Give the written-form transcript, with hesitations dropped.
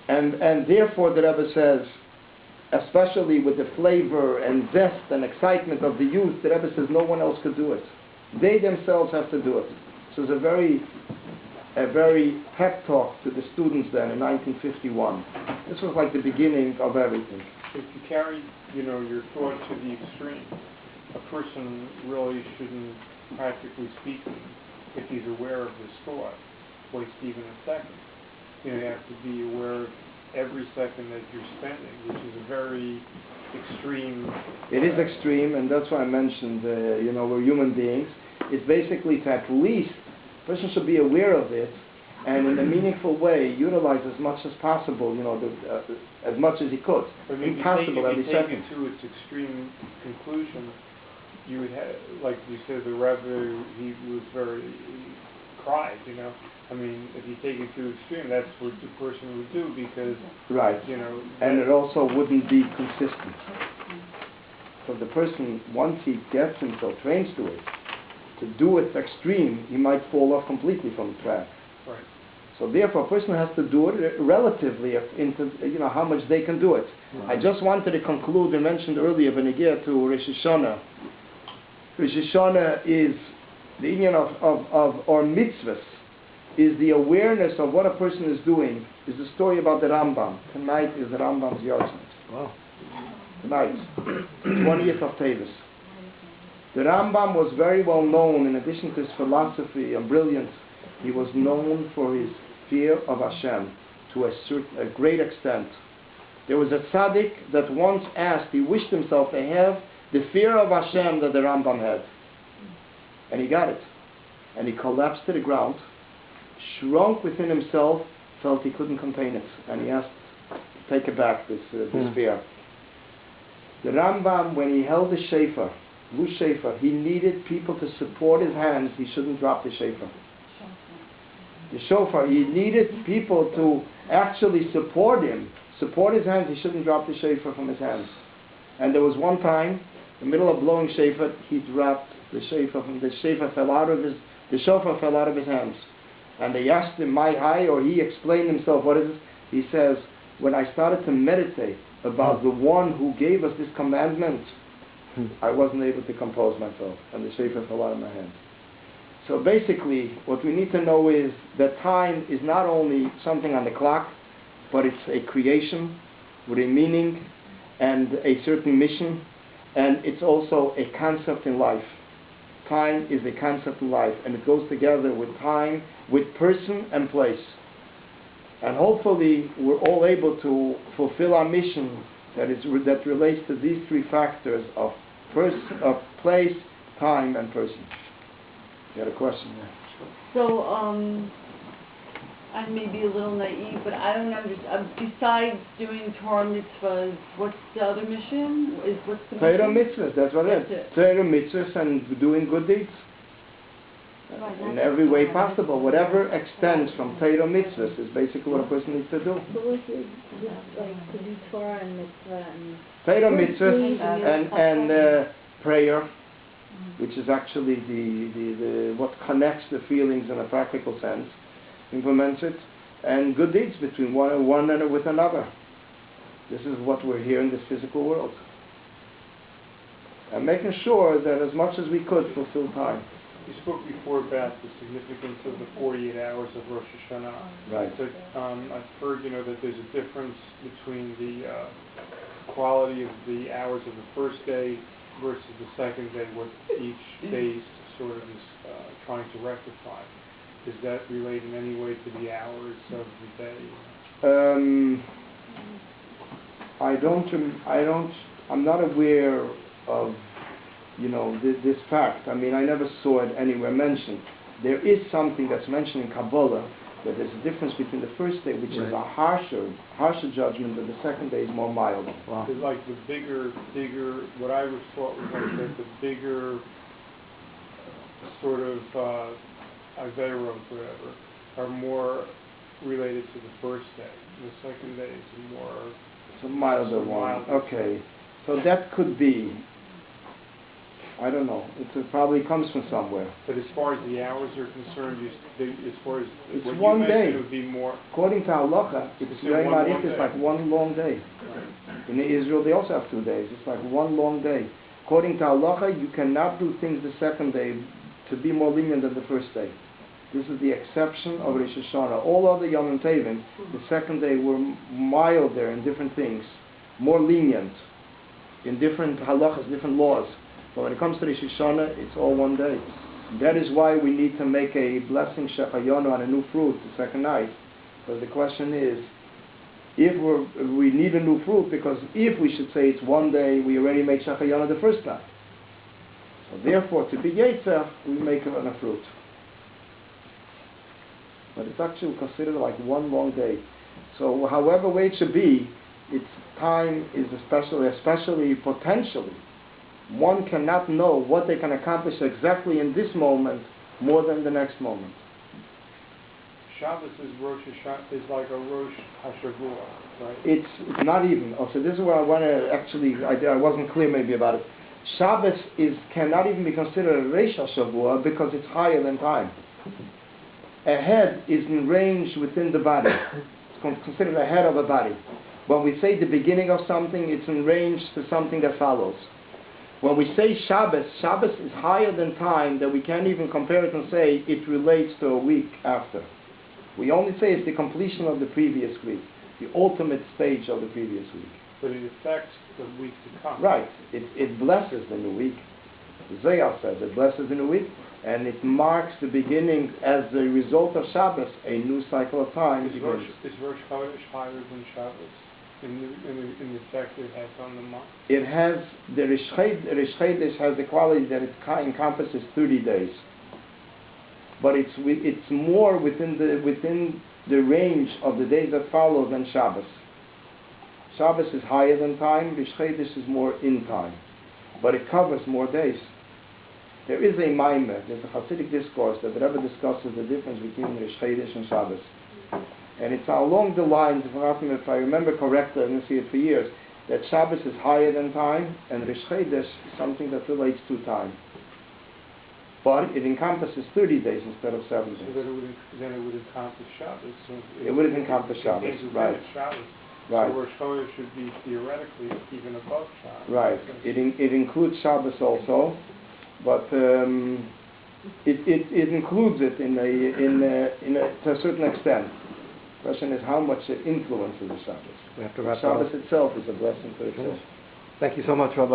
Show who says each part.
Speaker 1: And therefore the Rebbe says, especially with the flavor and zest and excitement of the youth, the Rebbe says no one else could do it. They themselves have to do it. So it's a very pep talk to the students then in 1951. This was like the beginning of everything.
Speaker 2: If you carry, your thought to the extreme, a person really shouldn't, practically speaking, if he's aware of his thought, waste even a second. You have to be aware of every second that you're spending, which is a very extreme.
Speaker 1: It is extreme, and that's why I mentioned, we're human beings. It's basically to at least, a person should be aware of it, and in a meaningful way, utilize as much as possible, as much as he could.
Speaker 2: But
Speaker 1: Impossible every second.
Speaker 2: If you take it to its extreme conclusion, you would have, like you said, the Rebbe, he cried, I mean, if you take it to extreme, that's what the person would do, because,
Speaker 1: right. And it also wouldn't be consistent. So the person, once he gets himself trained to it, to do it extreme, he might fall off completely from the track.
Speaker 2: Right.
Speaker 1: So therefore, a person has to do it relatively into, how much they can do it. Right. I just wanted to conclude, I mentioned earlier, Benegir to Rosh Hashanah. Rosh Hashanah is the union of or mitzvahs, is the awareness of what a person is doing, is the story about the Rambam. Tonight is the Rambam's yahrzeit. Wow. Tonight, 20th of Tevis. The Rambam was very well known, in addition to his philosophy and brilliance, he was known for his fear of Hashem to a great extent. There was a tzaddik that once asked, he wished himself to have the fear of Hashem that the Rambam had. And he got it. And he collapsed to the ground, shrunk within himself, felt he couldn't contain it. And he asked to take it back, this fear. The Rambam, when he held the shofar, Lu Shofar, he needed people to support his hands. He shouldn't drop the shofar. The shofar, he needed people to actually support him, support his hands. He shouldn't drop the shofar from his hands. And there was one time, in the middle of blowing shofar, he dropped the shofar from the shofar fell out of his hands. And they asked him, "My high," or he explained himself, "What is it?" He says, "When I started to meditate about the one who gave us this commandment, I wasn't able to compose myself, and the shofar fell out of my hand." So basically, what we need to know is that time is not only something on the clock, but it's a creation with a meaning and a certain mission, and it's also a concept in life. Time is a concept in life, and it goes together with time, with person and place. And hopefully, we're all able to fulfill our mission that relates to these three factors of place, time, and person. You had a question there.
Speaker 3: So, I may be a little naive, but I don't understand. Besides doing Torah mitzvahs, what's the other mission? What's the
Speaker 1: Torah
Speaker 3: mission?
Speaker 1: mitzvahs, that's what it is. Torah mitzvahs and doing good deeds. In every way possible. Whatever extends from Torah mitzvahs is basically what a person needs to do.
Speaker 4: So what's it, like to do Torah and mitzvah and...
Speaker 1: Torah mitzvahs and prayer, which is actually the what connects the feelings in a practical sense, implements it, and good deeds between one and with another. This is what we're here in this physical world. And making sure that as much as we could fulfill time.
Speaker 2: You spoke before about the significance of the 48 hours of Rosh Hashanah.
Speaker 1: Right.
Speaker 2: So, I've heard, that there's a difference between the quality of the hours of the first day versus the second day, what each day sort of is trying to rectify. Is that related in any way to the hours of the day? I'm not aware of, this fact. I mean, I never saw it anywhere mentioned. There is something that's mentioned in Kabbalah, that there's a difference between the first day, which is a harsher judgment, and the second day is more mild. Wow. It's like the bigger, what I was taught was like that the bigger sort of Averos, whatever, are more related to the first day. The second day is more...
Speaker 1: It's a milder one. Okay. So that could be.
Speaker 2: I don't know. It probably comes from somewhere.
Speaker 5: But as far as the hours are concerned, as far as
Speaker 2: It's
Speaker 5: what you
Speaker 2: one
Speaker 5: mentioned,
Speaker 2: day.
Speaker 5: it would be more.
Speaker 2: According to halacha, it's
Speaker 5: It's
Speaker 2: very
Speaker 5: one
Speaker 2: marif,
Speaker 5: long
Speaker 2: it's
Speaker 5: day.
Speaker 2: like one long day. In Israel, they also have 2 days. It's like one long day. According to halacha, you cannot do things the second day to be more lenient than the first day. This is the exception of Rosh Hashanah. All other Yom Tovim, the second day were milder in different things, more lenient in different halachas, different laws. But when it comes to Rosh Hashanah, it's all one day. That is why we need to make a blessing shechayonu on a new fruit the second night. Because the question is, if we need a new fruit, because if we should say it's one day, we already make shechayonu the first night. So therefore, to be yetzer, we make it on a fruit. But it's actually considered like one long day. So however way it should be, its time is especially potentially. One cannot know what they can accomplish exactly in this moment more than the next moment.
Speaker 5: Shabbos is is like a Rosh Hashavua, right?
Speaker 2: It's not even. Oh, so this is where I want to actually, I wasn't clear maybe about it. Shabbos cannot even be considered a Rosh Hashavua because it's higher than time. A head is in range within the body. It's considered a head of a body. When we say the beginning of something, it's in range to something that follows. When we say Shabbos, Shabbos is higher than time, that we can't even compare it and say it relates to a week after. We only say it's the completion of the previous week, the ultimate stage of the previous week.
Speaker 5: But it affects the week to come.
Speaker 2: Right. It blesses the new week. Zohar says it blesses the new week, and it marks the beginning, as a result of Shabbos, a new cycle of time
Speaker 5: Is
Speaker 2: begins.
Speaker 5: Rosh Chodesh higher than Shabbos in the effect it has on the month?
Speaker 2: It has, the Rish Chodesh has the quality that it encompasses 30 days. But it's more within the range of the days that follow than Shabbos. Shabbos is higher than time, Rish Chodesh is more in time. But it covers more days. There is a Maimer, there's a Hasidic discourse that the Rebbe discusses the difference between Rish Chodesh and Shabbos. And it's along the lines, if I remember correctly, I didn't see it for years, that Shabbos is higher than time, and Rish Chodesh is something that relates to time. But it encompasses 30 days instead of 7
Speaker 5: So
Speaker 2: days.
Speaker 5: then it would encompass Shabbos. So
Speaker 2: It would encompass Shabbos,
Speaker 5: contains
Speaker 2: right.
Speaker 5: within Shabbos.
Speaker 2: Right.
Speaker 5: So Rosh Chodesh should be theoretically even above Shabbos.
Speaker 2: Right. It includes Shabbos also, but it includes it to a certain extent. The question is how much it influences the Shabbos.
Speaker 6: We have to wrap
Speaker 2: Shabbos
Speaker 6: up.
Speaker 2: itself is a blessing for itself.
Speaker 6: Thank you so much, Rabbi.